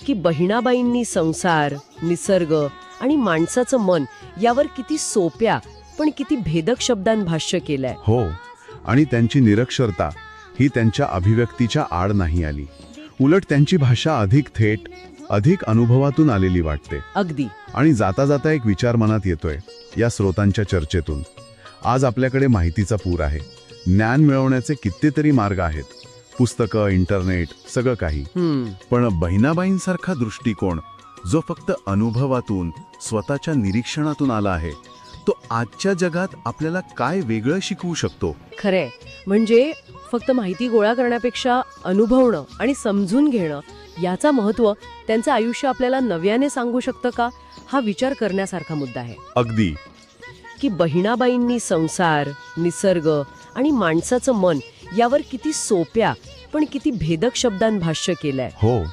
की बहिणाबाईंनी संसार, निसर्ग आणि माणसाचं मन यावर किती सोप्या पण किती भेदक शब्दांत भाष्य केलंय. हो, आणि त्यांची निरक्षरता ही त्यांच्या अभिव्यक्तीच्या आड नाही आली. उलट त्यांची भाषा अधिक थेट, अधिक अनुभवातून आलेली वाटते. अगदी. आणि जाता जाता एक विचार मनात येतोय या स्रोतांच्या चर्चेतून. आज आपल्याकडे माहितीचा पूर आहे. ज्ञान मिळवण्याचे कितीतरी मार्ग आहेत. पुस्तकं, इंटरनेट, सगळं काही. पण बहिणाबाईंसारखा दृष्टिकोन जो फक्त अनुभवातून, स्वतःच्या निरीक्षणातून आला आहे, तो आजच्या जगात आपल्याला काय वेगळं शिकवू शकतो? खरंय. म्हणजे फक्त माहिती गोळा करण्यापेक्षा अनुभवणं आणि समजून घेणं याचा महत्त्व त्यांचं आयुष्य आपल्याला नव्याने सांगू शकतं का, हा विचार करण्यासारखा मुद्दा आहे. अगदी. की बहिणाबाईंनी संसार, निसर्ग आणि माणसाचं मन यावर किती सोप्या पण किती भेदक शब्दांत भाष्य केलंय. हो,